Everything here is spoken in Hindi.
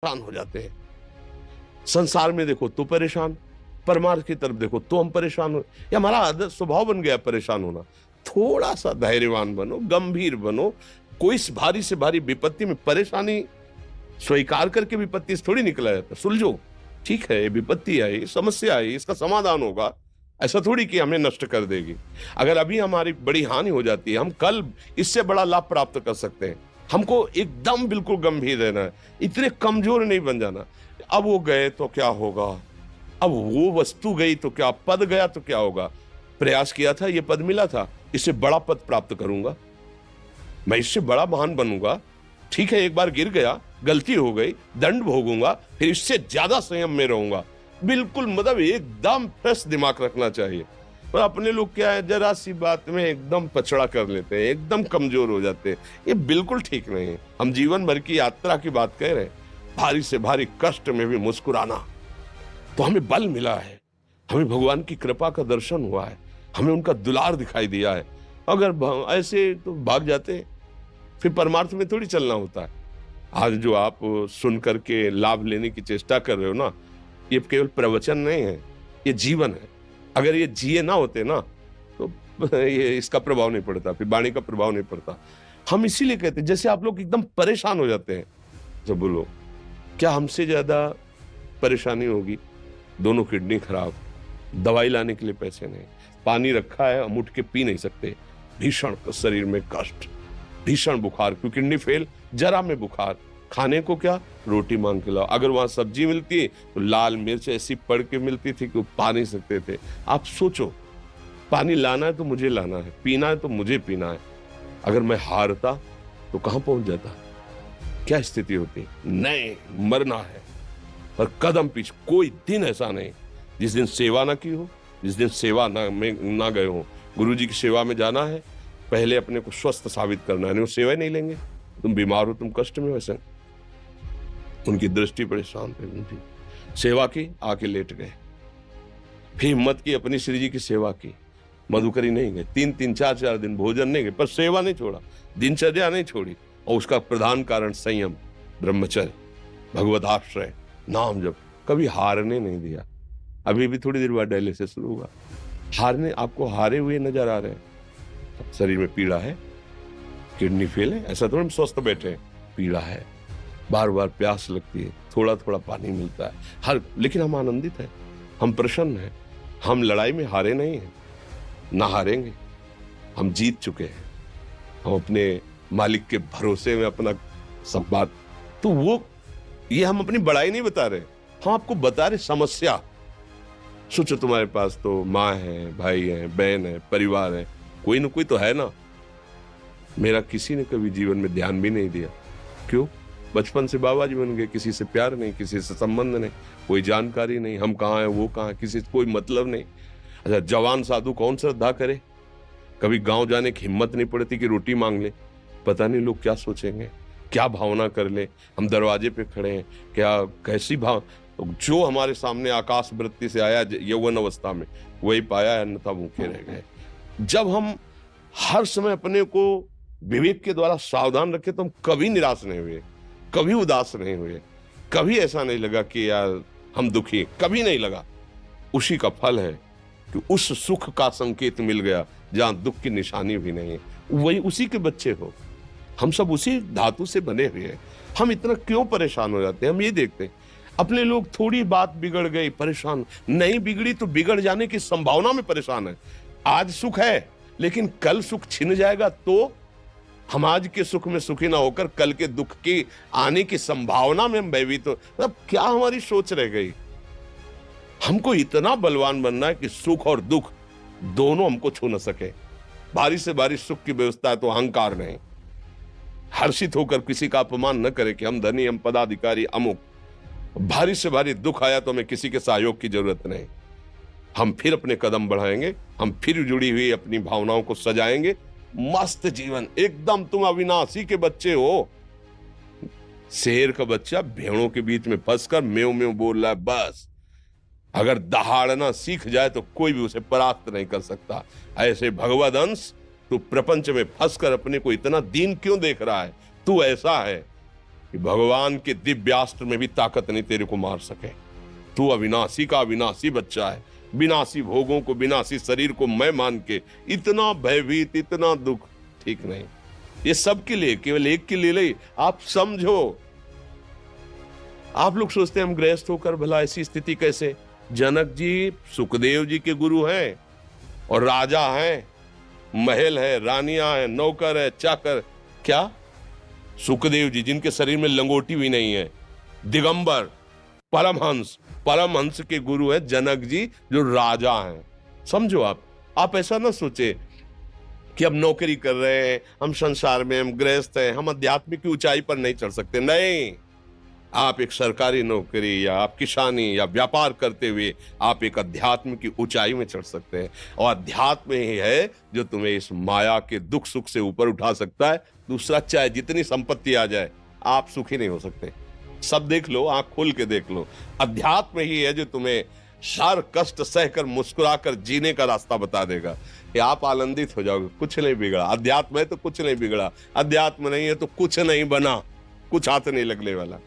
परेशान हो जाते हैं। संसार में देखो तो परेशान, परमार्थ की तरफ देखो तो हम परेशान हो। ये हमारा आदत स्वभाव बन गया परेशान होना। थोड़ा सा धैर्यवान बनो, गंभीर बनो। कोई इस भारी से भारी विपत्ति में परेशानी स्वीकार करके विपत्ति से थोड़ी निकला जाता। सुलझो, ठीक है, ये विपत्ति आई, समस्या आई, इसका समाधान होगा। ऐसा थोड़ी कि हमें नष्ट कर देगी। अगर अभी हमारी बड़ी हानि हो जाती है, हम कल इससे बड़ा लाभ प्राप्त कर सकते हैं। हमको एकदम बिल्कुल गंभीर रहना है, इतने कमजोर नहीं बन जाना। अब वो गए तो क्या होगा, अब वो वस्तु गई तो क्या, पद गया तो क्या होगा। प्रयास किया था, ये पद मिला था, इससे बड़ा पद प्राप्त करूंगा, मैं इससे बड़ा महान बनूंगा। ठीक है, एक बार गिर गया, गलती हो गई, दंड भोगूंगा, फिर इससे ज्यादा संयम में रहूंगा। बिल्कुल मतलब एकदम फ्रेश दिमाग रखना चाहिए। और अपने लोग क्या है, जरा सी बात में एकदम पछड़ा कर लेते हैं, एकदम कमजोर हो जाते हैं। ये बिल्कुल ठीक नहीं है। हम जीवन भर की यात्रा की बात कह रहे हैं, भारी से भारी कष्ट में भी मुस्कुराना, तो हमें बल मिला है, हमें भगवान की कृपा का दर्शन हुआ है, हमें उनका दुलार दिखाई दिया है। अगर ऐसे तो भाग जाते, फिर परमार्थ में थोड़ी चलना होता है। आज जो आप सुन करके लाभ लेने की चेष्टा कर रहे हो ना, ये केवल प्रवचन नहीं है, ये जीवन है। अगर ये जिए ना होते ना तो ये इसका प्रभाव नहीं पड़ता, फिर वाणी का प्रभाव नहीं पड़ता। हम इसीलिए कहते हैं, जैसे आप लोग एकदम परेशान हो जाते हैं जब बोलो, क्या हमसे ज्यादा परेशानी होगी? दोनों किडनी खराब, दवाई लाने के लिए पैसे नहीं, पानी रखा है हम उठ के पी नहीं सकते, भीषण शरीर में कष्ट, भीषण बुखार, क्योंकि किडनी फेल, जरा में बुखार, खाने को क्या, रोटी मांग के लाओ। अगर वहां सब्जी मिलती है तो लाल मिर्च ऐसी पड़ के मिलती थी कि वो पा नहीं सकते थे। आप सोचो, पानी लाना है तो मुझे लाना है, पीना है तो मुझे पीना है। अगर मैं हारता तो कहां पहुंच जाता, क्या स्थिति होती? नहीं, मरना है, पर कदम पीछे। कोई दिन ऐसा नहीं जिस दिन सेवा ना की हो, जिस दिन सेवा ना गए हो। गुरु जी की सेवा में जाना है, पहले अपने को स्वस्थ साबित करना है, नहीं वो सेवा नहीं लेंगे। तुम बीमार हो, तुम कष्ट में हो, ऐसे उनकी दृष्टि परेशान थी, सेवा की, आके लेट गए। फिर हिम्मत की, अपनी श्री जी की सेवा की, मधुकरी नहीं गए, 3-3 4-4 दिन भोजन नहीं गए, पर सेवा नहीं छोड़ा, दिनचर्या नहीं छोड़ी। और उसका प्रधान कारण संयम, ब्रह्मचर्य, भगवत आश्रय, नाम जप, कभी हारने नहीं दिया। अभी भी थोड़ी देर बाद डायलिसिस शुरू हुआ, हारने, आपको हारे हुए नजर आ रहे हैं। शरीर में पीड़ा है, किडनी फेल है, ऐसा तो हम स्वस्थ बैठे हैं, पीड़ा है, बार बार प्यास लगती है, थोड़ा थोड़ा पानी मिलता है, लेकिन हम आनंदित हैं, हम प्रसन्न हैं। हम लड़ाई में हारे नहीं हैं, ना हारेंगे, हम जीत चुके हैं। हम अपने मालिक के भरोसे में अपना सब बात, तो वो ये हम अपनी बड़ाई नहीं बता रहे, हम आपको बता रहे समस्या। सोचो, तुम्हारे पास तो माँ है, भाई है, बहन है, परिवार है, कोई ना कोई तो है ना। मेरा किसी ने कभी जीवन में ध्यान भी नहीं दिया। क्यों? बचपन से बाबा जी बन गए, किसी से प्यार नहीं, किसी से संबंध नहीं, कोई जानकारी नहीं, हम कहाँ हैं, वो कहाँ है, किसी से कोई मतलब नहीं। अच्छा, जवान साधु कौन श्रद्धा करे? कभी गांव जाने की हिम्मत नहीं पड़ती कि रोटी मांग ले, पता नहीं लोग क्या सोचेंगे, क्या भावना कर ले। हम दरवाजे पे खड़े हैं, क्या कैसी भाव, जो हमारे सामने आकाश वृत्ति से आया यौवन अवस्था में वही पाया, अन्यथा भूखे रह गए। जब हम हर समय अपने को विवेक के द्वारा सावधान रखे तो हम कभी निराश नहीं हुए, कभी उदास नहीं हुए, कभी ऐसा नहीं लगा कि यार हम दुखी, कभी नहीं लगा। उसी का फल है कि उस सुख का संकेत मिल गया जहां दुख की निशानी भी नहीं है। वही उसी के बच्चे हो, हम सब उसी धातु से बने हुए हैं। हम इतना क्यों परेशान हो जाते हैं? हम ये देखते हैं अपने लोग, थोड़ी बात बिगड़ गई परेशान, नहीं बिगड़ी तो बिगड़ जाने की संभावना में परेशान है। आज सुख है लेकिन कल सुख छिन जाएगा, तो हम आज के सुख में सुखी ना होकर कल के दुख की आने की संभावना में हम भयभीत हो। मतलब क्या हमारी सोच रह गई? हमको इतना बलवान बनना है कि सुख और दुख दोनों हमको छू न सके। भारी से भारी सुख की व्यवस्था है तो अहंकार नहीं, हर्षित होकर किसी का अपमान न करे कि हम धनी, हम पदाधिकारी, अमुक। भारी से भारी दुख आया तो हमें किसी के सहयोग की जरूरत नहीं, हम फिर अपने कदम बढ़ाएंगे, हम फिर जुड़ी हुई अपनी भावनाओं को सजाएंगे। मस्त जीवन एकदम। तुम अविनाशी के बच्चे हो। शेर का बच्चा भेड़ों के बीच में फंसकर म्यों म्यों बोल रहा है, बस अगर दहाड़ना सीख जाए तो कोई भी उसे परास्त नहीं कर सकता। ऐसे भगवद अंश, तू प्रपंच में फंसकर अपने को इतना दीन क्यों देख रहा है? तू ऐसा है, कि भगवान के दिव्यास्त्र में भी ताकत नहीं तेरे को मार सके। तू अविनाशी का अविनाशी बच्चा है। विनाशी भोगों को, विनाशी शरीर को मैं मान के इतना भयभीत, इतना दुख, ठीक नहीं। ये सबके लिए, केवल एक के लिए नहीं। आप समझो, आप लोग सोचते हैं हम गृहस्थ होकर भला ऐसी स्थिति कैसे। जनक जी सुखदेव जी के गुरु हैं और राजा हैं, महल है, रानियां हैं, नौकर है, चाकर। क्या सुखदेव जी जिनके शरीर में लंगोटी भी नहीं है, दिगंबर, परमहंस, परमहंस के गुरु है जनक जी जो राजा हैं। समझो आप ऐसा ना सोचे कि हम नौकरी कर रहे हैं, हम संसार में, हम गृहस्थ हैं, हम आध्यात्मिक की ऊंचाई पर नहीं चढ़ सकते। नहीं, आप एक सरकारी नौकरी या आप किसानी या व्यापार करते हुए आप एक अध्यात्म की ऊंचाई में चढ़ सकते हैं। और अध्यात्म ही है जो तुम्हें इस माया के दुख सुख से ऊपर उठा सकता है। दूसरा, चाहे जितनी संपत्ति आ जाए, आप सुखी नहीं हो सकते। सब देख लो, आंख खोल के देख लो, अध्यात्म ही है जो तुम्हें हर कष्ट सहकर मुस्कुराकर जीने का रास्ता बता देगा कि आप आनंदित हो जाओगे। कुछ नहीं बिगड़ा। अध्यात्म है तो कुछ नहीं बिगड़ा, अध्यात्म नहीं है तो कुछ नहीं बना, कुछ हाथ नहीं लगने वाला।